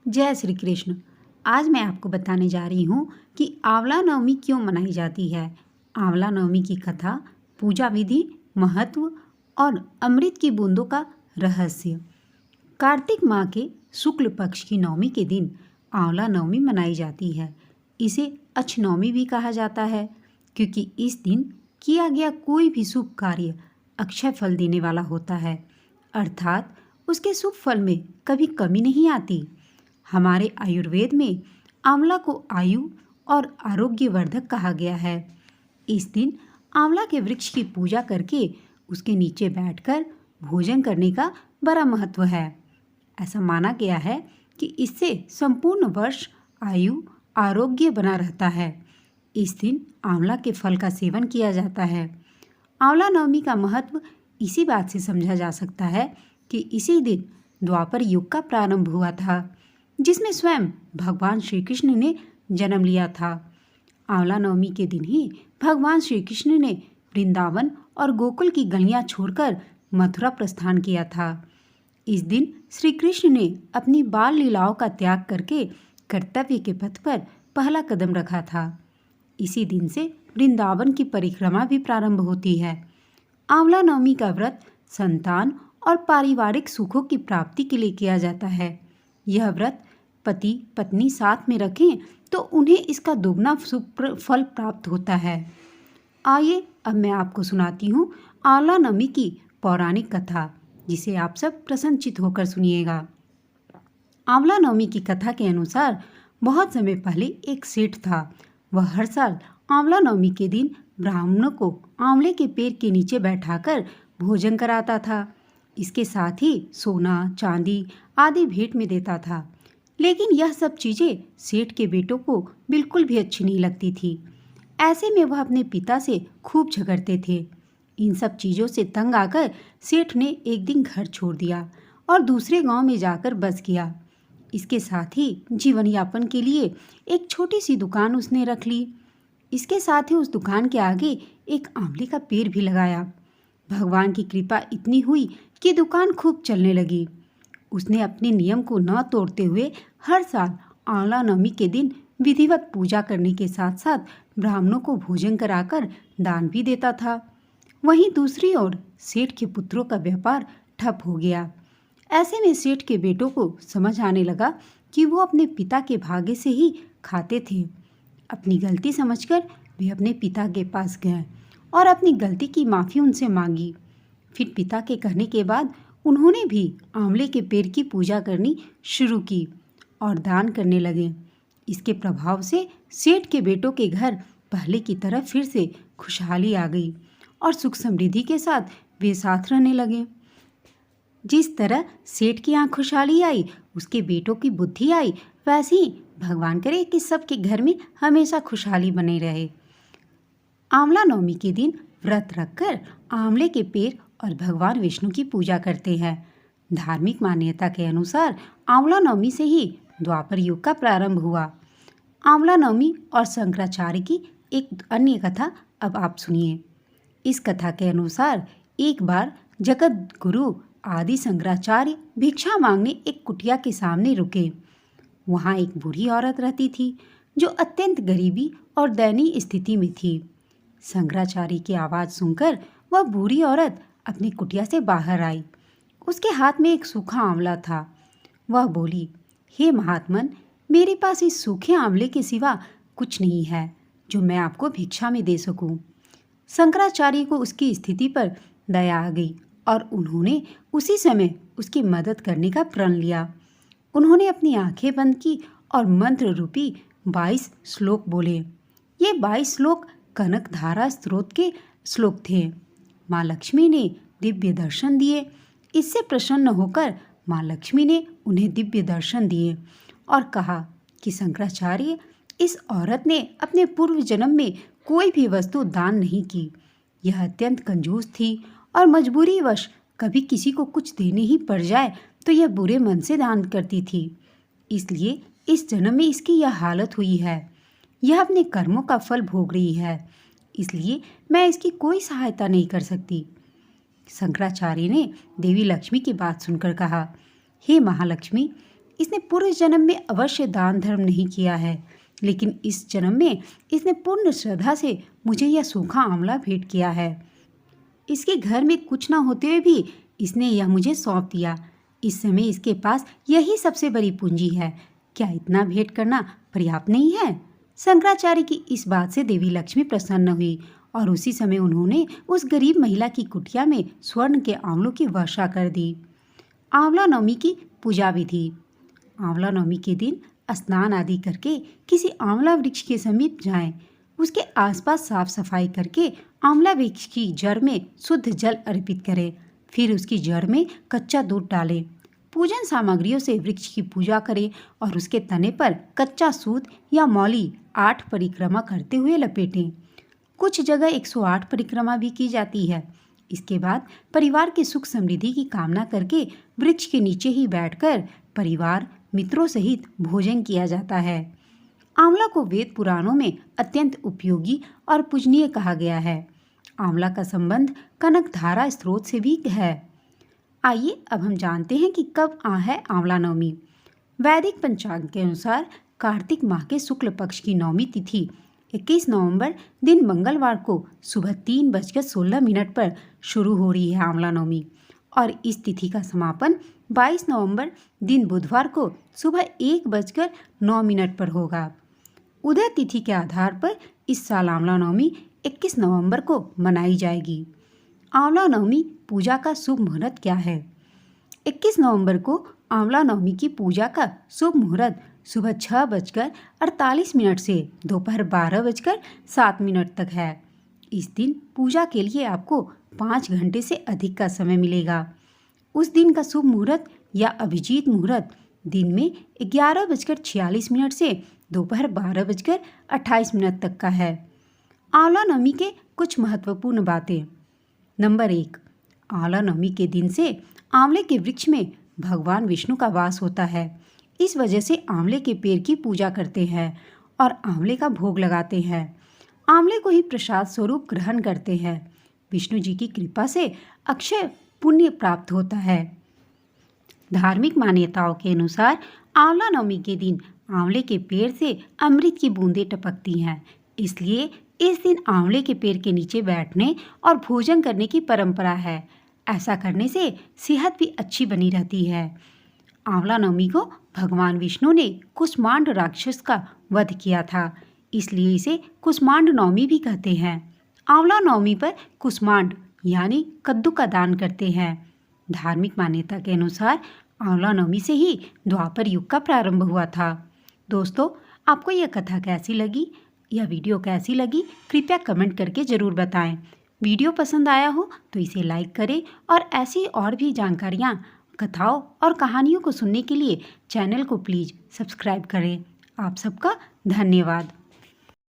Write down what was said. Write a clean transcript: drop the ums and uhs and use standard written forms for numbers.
जय श्री कृष्ण। आज मैं आपको बताने जा रही हूँ कि आंवला नवमी क्यों मनाई जाती है। आंवला नवमी की कथा, पूजा विधि, महत्व और अमृत की बूंदों का रहस्य। कार्तिक माह के शुक्ल पक्ष की नवमी के दिन आंवला नवमी मनाई जाती है। इसे अक्षनवमी भी कहा जाता है क्योंकि इस दिन किया गया कोई भी शुभ कार्य अक्षय फल देने वाला होता है, अर्थात उसके शुभ फल में कभी कमी नहीं आती। हमारे आयुर्वेद में आंवला को आयु और आरोग्यवर्धक कहा गया है। इस दिन आंवला के वृक्ष की पूजा करके उसके नीचे बैठकर भोजन करने का बड़ा महत्व है। ऐसा माना गया है कि इससे संपूर्ण वर्ष आयु आरोग्य बना रहता है। इस दिन आंवला के फल का सेवन किया जाता है। आंवला नवमी का महत्व इसी बात से समझा जा सकता है कि इसी दिन द्वापर युग का प्रारंभ हुआ था, जिसमें स्वयं भगवान श्री कृष्ण ने जन्म लिया था। आंवला नवमी के दिन ही भगवान श्री कृष्ण ने वृंदावन और गोकुल की गलियां छोड़कर मथुरा प्रस्थान किया था। इस दिन श्री कृष्ण ने अपनी बाल लीलाओं का त्याग करके कर्तव्य के पथ पर पहला कदम रखा था। इसी दिन से वृंदावन की परिक्रमा भी प्रारंभ होती है। आंवला नवमी का व्रत संतान और पारिवारिक सुखों की प्राप्ति के लिए किया जाता है। यह व्रत पति पत्नी साथ में रखें तो उन्हें इसका दोगुना फल प्राप्त होता है। आइए अब मैं आपको सुनाती हूँ आंवला नवमी की पौराणिक कथा, जिसे आप सब प्रसन्नचित होकर सुनिएगा। आंवला नवमी की कथा के अनुसार बहुत समय पहले एक सेठ था। वह हर साल आंवला नवमी के दिन ब्राह्मणों को आंवले के पेड़ के नीचे बैठाकर भोजन कराता था। इसके साथ ही सोना, चांदी आदि भेंट में देता था। लेकिन यह सब चीजें सेठ के बेटों को बिल्कुल भी अच्छी नहीं लगती थी। ऐसे में वह अपने पिता से खूब झगड़ते थे। इन सब चीजों से तंग आकर सेठ ने एक दिन घर छोड़ दिया और दूसरे गांव में जाकर बस गया। इसके साथ ही जीवन यापन के लिए एक छोटी सी दुकान उसने रख ली। इसके साथ ही उस दुकान के आगे एक आंवले का पेड़ भी लगाया। भगवान की कृपा इतनी हुई कि दुकान खूब चलने लगी। उसने अपने नियम को न तोड़ते हुए हर साल आंवला नवमी के दिन विधिवत पूजा करने के साथ साथ ब्राह्मणों को भोजन कराकर दान भी देता था। वहीं दूसरी ओर सेठ के पुत्रों का व्यापार ठप हो गया। ऐसे में सेठ के बेटों को समझ आने लगा कि वो अपने पिता के भाग्य से ही खाते थे। अपनी गलती समझकर वे अपने पिता के पास गए और अपनी गलती की माफ़ी उनसे मांगी। फिर पिता के कहने के बाद उन्होंने भी आंवले के पेड़ की पूजा करनी शुरू की और दान करने लगे। इसके प्रभाव से सेठ के बेटों के घर पहले की तरह फिर से खुशहाली आ गई और सुख समृद्धि के साथ वे साथ रहने लगे। जिस तरह सेठ की यहाँ खुशहाली आई, उसके बेटों की बुद्धि आई, वैसे ही भगवान करे कि सबके घर में हमेशा खुशहाली बने रहे। आंवला नवमी के दिन व्रत रखकर आंवले के पेड़ और भगवान विष्णु की पूजा करते हैं। धार्मिक मान्यता के अनुसार आंवला नवमी से ही द्वापर युग का प्रारंभ हुआ। आंवला नवमी और शंकराचार्य की एक अन्य कथा अब आप सुनिए। इस कथा के अनुसार एक बार जगत गुरु आदि शंकराचार्य भिक्षा मांगने एक कुटिया के सामने रुके। वहाँ एक बूढ़ी औरत रहती थी जो अत्यंत गरीबी और दयनीय स्थिति में थी। शंकराचार्य की आवाज़ सुनकर वह बूढ़ी औरत अपनी कुटिया से बाहर आई। उसके हाथ में एक सूखा आंवला था। वह बोली, हे महात्मन, मेरे पास इस सूखे आंवले के सिवा कुछ नहीं है जो मैं आपको भिक्षा में दे सकूं। शंकराचार्य को उसकी स्थिति पर दया आ गई और उन्होंने उसी समय उसकी मदद करने का प्रण लिया। उन्होंने अपनी आंखें बंद की और मंत्र रूपी 22 श्लोक बोले। ये 22 श्लोक कनक धारा स्रोत के श्लोक थे। माँ लक्ष्मी ने दिव्य दर्शन दिए। इससे प्रसन्न होकर माँ लक्ष्मी ने उन्हें दिव्य दर्शन दिए और कहा कि शंकराचार्य, इस औरत ने अपने पूर्व जन्म में कोई भी वस्तु दान नहीं की। यह अत्यंत कंजूस थी और मजबूरीवश कभी किसी को कुछ देने ही पड़ जाए तो यह बुरे मन से दान करती थी। इसलिए इस जन्म में इसकी यह हालत हुई है। यह अपने कर्मों का फल भोग रही है, इसलिए मैं इसकी कोई सहायता नहीं कर सकती। शंकराचार्य ने देवी लक्ष्मी की बात सुनकर कहा, हे महालक्ष्मी, इसने पूर्व जन्म में अवश्य दान धर्म नहीं किया है, लेकिन इस जन्म में इसने पूर्ण श्रद्धा से मुझे यह सूखा आंवला भेंट किया है। इसके घर में कुछ न होते हुए भी इसने यह मुझे सौंप दिया। इस समय इसके पास यही सबसे बड़ी पूंजी है। क्या इतना भेंट करना पर्याप्त नहीं है? शंकराचार्य की इस बात से देवी लक्ष्मी प्रसन्न हुई और उसी समय उन्होंने उस गरीब महिला की कुटिया में स्वर्ण के आंवलों की वर्षा कर दी। आंवला नवमी की पूजा विधि। आंवला नवमी के दिन स्नान आदि करके किसी आंवला वृक्ष के समीप जाएं। उसके आसपास साफ सफाई करके आंवला वृक्ष की जड़ में शुद्ध जल अर्पित करें। फिर उसकी जड़ में कच्चा दूध डालें। पूजन सामग्रियों से वृक्ष की पूजा करें और उसके तने पर कच्चा सूत या मौली 8 परिक्रमा करते हुए लपेटें। कुछ जगह 108 परिक्रमा भी की जाती है। इसके बाद परिवार के सुख समृद्धि की कामना करके वृक्ष के नीचे ही बैठकर परिवार मित्रों सहित भोजन किया जाता है। आंवला को वेद पुराणों में अत्यंत उपयोगी और पूजनीय कहा गया है। आंवला का संबंध कनकधारा स्रोत से भी है। आइए अब हम जानते हैं कि कब है आंवला नवमी। वैदिक पंचांग के अनुसार कार्तिक माह के शुक्ल पक्ष की नवमी तिथि 21 नवंबर दिन मंगलवार को सुबह 3:16 पर शुरू हो रही है आंवला नवमी, और इस तिथि का समापन 22 नवंबर दिन बुधवार को सुबह 1:09 पर होगा। उदय तिथि के आधार पर इस साल आंवला नवमी 21 नवंबर को मनाई जाएगी। आंवला नवमी पूजा का शुभ मुहूर्त क्या है? 21 नवंबर को आंवला नवमी की पूजा का शुभ मुहूर्त सुबह 6:48 से दोपहर 12:07 तक है। इस दिन पूजा के लिए आपको 5 घंटे से अधिक का समय मिलेगा। उस दिन का शुभ मुहूर्त या अभिजीत मुहूर्त दिन में 11:46 से दोपहर 12:28 तक का है। आंवला नवमी के कुछ महत्वपूर्ण बातें। नंबर 1, आंवला नवमी के दिन से आंवले के वृक्ष में भगवान विष्णु का वास होता है। इस वजह से आंवले के पेड़ की पूजा करते हैं और आंवले का भोग लगाते हैं। आंवले को ही प्रसाद स्वरूप ग्रहण करते हैं। विष्णु जी की कृपा से अक्षय पुण्य प्राप्त होता है। धार्मिक मान्यताओं के अनुसार आंवला नवमी के दिन आंवले के पेड़ से अमृत की बूंदें टपकती हैं। इसलिए इस दिन आंवले के पेड़ के नीचे बैठने और भोजन करने की परंपरा है। ऐसा करने से सेहत भी अच्छी बनी रहती है। आंवला नवमी को भगवान विष्णु ने कुष्मांड राक्षस का वध किया था, इसलिए इसे कुष्मांड नवमी भी कहते हैं। आंवला नवमी पर कुष्मांड यानी कद्दू का दान करते हैं। धार्मिक मान्यता के अनुसार आंवला नवमी से ही द्वापर युग का प्रारंभ हुआ था। दोस्तों, आपको यह कथा कैसी लगी? यह वीडियो कैसी लगी? कृपया कमेंट करके ज़रूर बताएं। वीडियो पसंद आया हो तो इसे लाइक करें और ऐसी और भी जानकारियाँ, कथाओं और कहानियों को सुनने के लिए चैनल को प्लीज़ सब्सक्राइब करें। आप सबका धन्यवाद।